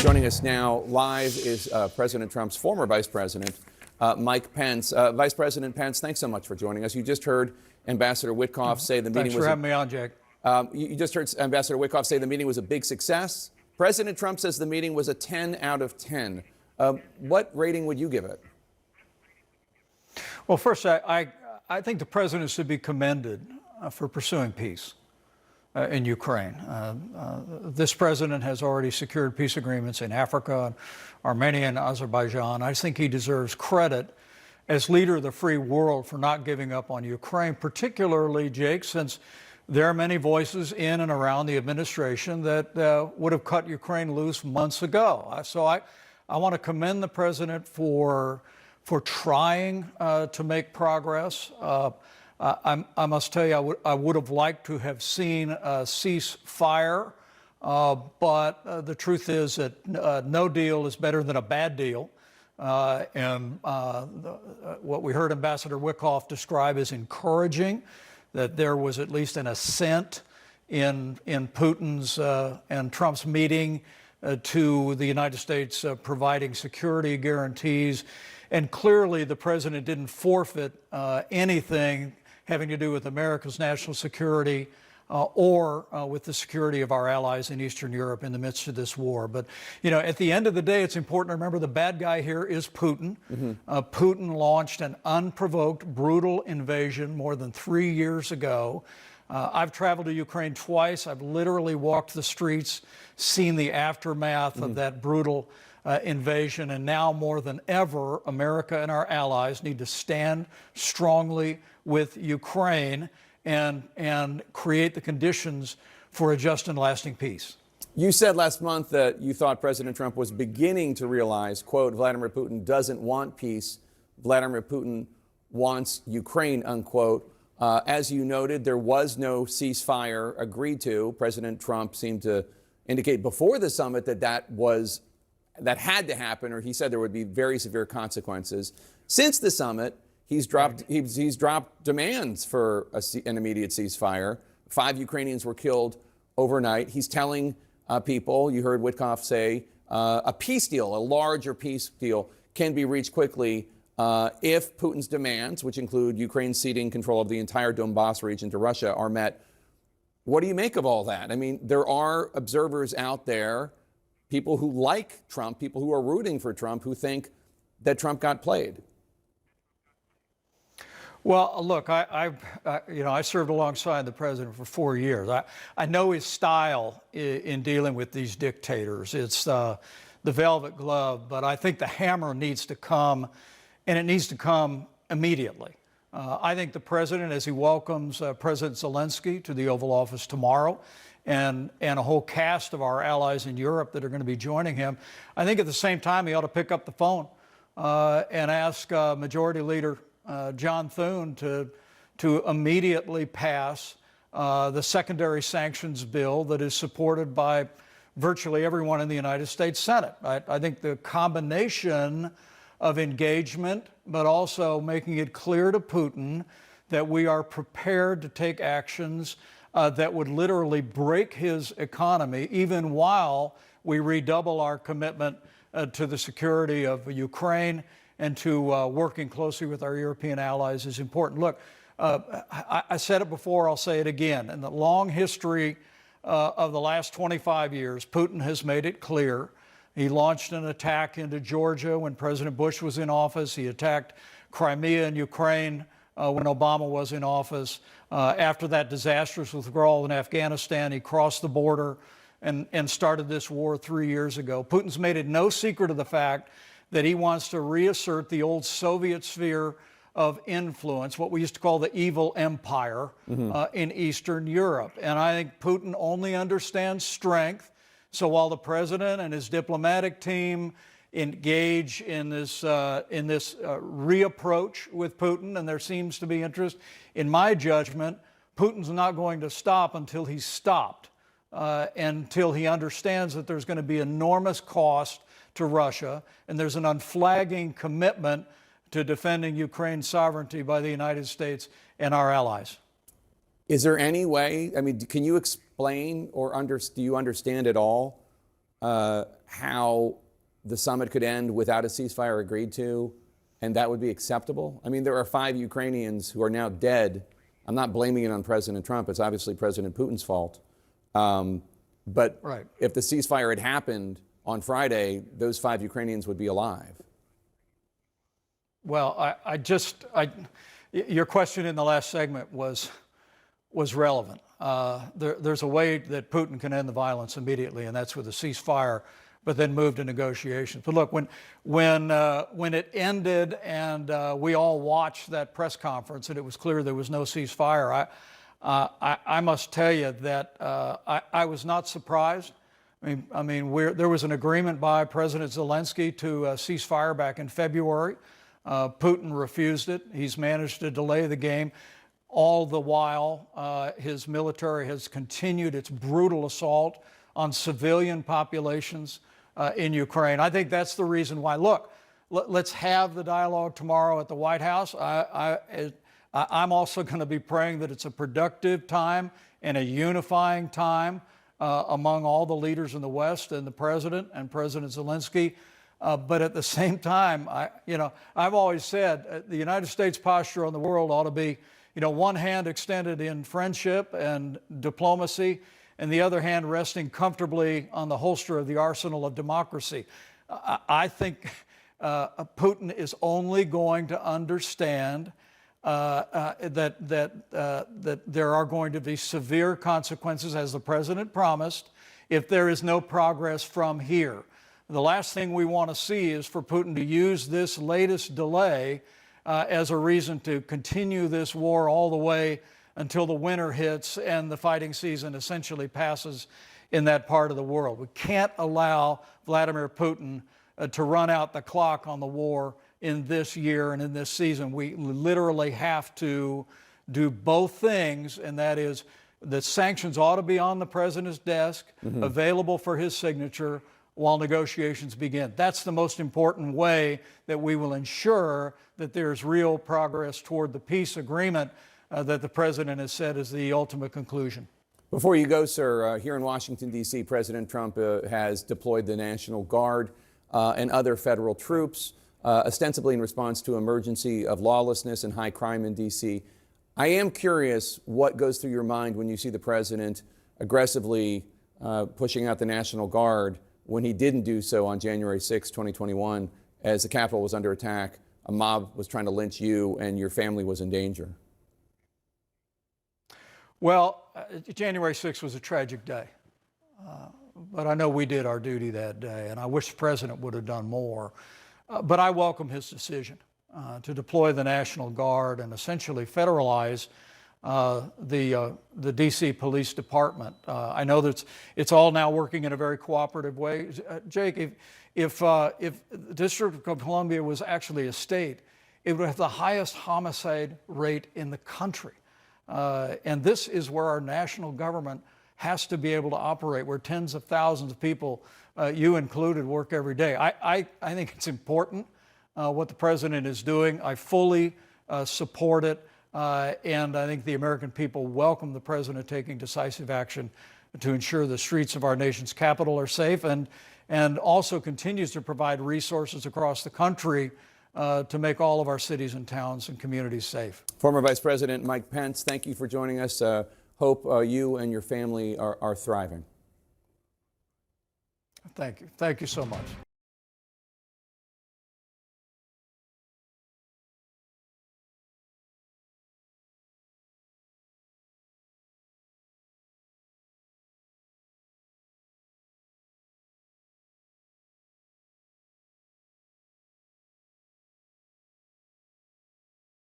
Joining us now live is President Trump's former Vice President, Mike Pence. Vice President Pence, thanks so much for joining us. You just heard Ambassador Witkoff say the meeting was... Thanks for having me on, Jake. You just heard Ambassador Witkoff say the meeting was a big success. President Trump says the meeting was a 10 out of 10. What rating would you give it? Well, first, I think the president should be commended for pursuing peace in Ukraine. This president has already secured peace agreements in Africa, Armenia, and Azerbaijan. I think he deserves credit as leader of the free world for not giving up on Ukraine, particularly, Jake, since there are many voices in and around the administration that would have cut Ukraine loose months ago. So I want to commend the president for trying to make progress. I must tell you, I would have liked to have seen a ceasefire, but the truth is that no deal is better than a bad deal. What we heard Ambassador Witkoff describe is encouraging, that there was at least an assent in Putin's and Trump's meeting to the United States providing security guarantees. And clearly the president didn't forfeit anything having to do with America's national security or with the security of our allies in Eastern Europe in the midst of this war. But, you know, at the end of the day, it's important to remember the bad guy here is Putin. Putin launched an unprovoked, brutal invasion more than 3 years ago. I've traveled to Ukraine twice. I've literally walked the streets, seen the aftermath of that brutal invasion. And now more than ever, America and our allies need to stand strongly with Ukraine and create the conditions for a just and lasting peace. You said last month that you thought President Trump was beginning to realize, quote, Vladimir Putin doesn't want peace. Vladimir Putin wants Ukraine, unquote. As you noted, there was no ceasefire agreed to. President Trump seemed to indicate before the summit that that had to happen, or he said there would be very severe consequences. Since the summit, he's dropped demands for an immediate ceasefire. 5 Ukrainians were killed overnight. He's telling people, you heard Witkoff say, a peace deal, a larger peace deal, can be reached quickly if Putin's demands, which include Ukraine ceding control of the entire Donbass region to Russia, are met. What do you make of all that? I mean, there are observers out there, people who like Trump, people who are rooting for Trump, who think that Trump got played. Well, look, I served alongside the president for 4 years. I know his style in dealing with these dictators. It's the velvet glove, but I think the hammer needs to come, and it needs to come immediately. I think the president, as he welcomes President Zelensky to the Oval Office tomorrow, and a whole cast of our allies in Europe that are going to be joining him, I think at the same time he ought to pick up the phone and ask Majority Leader John Thune to immediately pass the secondary sanctions bill that is supported by virtually everyone in the United States Senate. I think the combination of engagement, but also making it clear to Putin that we are prepared to take actions that would literally break his economy, even while we redouble our commitment to the security of Ukraine and to working closely with our European allies is important. Look, I said it before, I'll say it again. In the long history of the last 25 years, Putin has made it clear. He launched an attack into Georgia when President Bush was in office. He attacked Crimea and Ukraine when Obama was in office. After that disastrous withdrawal in Afghanistan, he crossed the border and started this war 3 years ago. Putin's made it no secret of the fact that he wants to reassert the old Soviet sphere of influence, what we used to call the evil empire in Eastern Europe. And I think Putin only understands strength. So while the president and his diplomatic team engage in this reapproach with Putin, and there seems to be interest, in my judgment, Putin's not going to stop until he's stopped, until he understands that there's going to be enormous cost to Russia, and there's an unflagging commitment to defending Ukraine's sovereignty by the United States and our allies. Is there any way, I mean, can you explain or do you understand at all how the summit could end without a ceasefire agreed to, and that would be acceptable? I mean, there are 5 Ukrainians who are now dead. I'm not blaming it on President Trump. It's obviously President Putin's fault. But Right. if the ceasefire had happened on Friday, those 5 Ukrainians would be alive. Well, your question in the last segment was relevant. There's a way that Putin can end the violence immediately, and that's with a ceasefire, but then move to negotiations. But look, when it ended and we all watched that press conference and it was clear there was no ceasefire, I must tell you that I was not surprised. I mean, there was an agreement by President Zelensky to cease fire back in February. Putin refused it. He's managed to delay the game. All the while, his military has continued its brutal assault on civilian populations in Ukraine. I think that's the reason why. Look, let's have the dialogue tomorrow at the White House. I'm also going to be praying that it's a productive time and a unifying time among all the leaders in the West and the president and President Zelensky. But at the same time, I've always said the United States posture on the world ought to be, one hand extended in friendship and diplomacy, and the other hand resting comfortably on the holster of the arsenal of democracy. I think Putin is only going to understand that there are going to be severe consequences, as the president promised, if there is no progress from here. The last thing we want to see is for Putin to use this latest delay as a reason to continue this war all the way until the winter hits and the fighting season essentially passes in that part of the world. We can't allow Vladimir Putin to run out the clock on the war in this year and in this season. We literally have to do both things, and that is the sanctions ought to be on the president's desk, available for his signature while negotiations begin. That's the most important way that we will ensure that there's real progress toward the peace agreement that the president has said is the ultimate conclusion. Before you go, sir, here in Washington, D.C., President Trump has deployed the National Guard and other federal troops, ostensibly in response to emergency of lawlessness and high crime in D.C. I am curious what goes through your mind when you see the president aggressively pushing out the National Guard when he didn't do so on January 6, 2021, as the Capitol was under attack, a mob was trying to lynch you, and your family was in danger. Well, January 6th was a tragic day, but I know we did our duty that day, and I wish the president would have done more. But I welcome his decision to deploy the National Guard and essentially federalize the D.C. Police Department. I know that it's all now working in a very cooperative way. Jake, if the District of Columbia was actually a state, it would have the highest homicide rate in the country. And this is where our national government has to be able to operate, where tens of thousands of people, you included, work every day. I think it's important what the president is doing. I fully support it. And I think the American people welcome the president taking decisive action to ensure the streets of our nation's capital are safe, and also continues to provide resources across the country to make all of our cities and towns and communities safe. Former Vice President Mike Pence, thank you for joining us. Hope you and your family are thriving. Thank you. Thank you so much.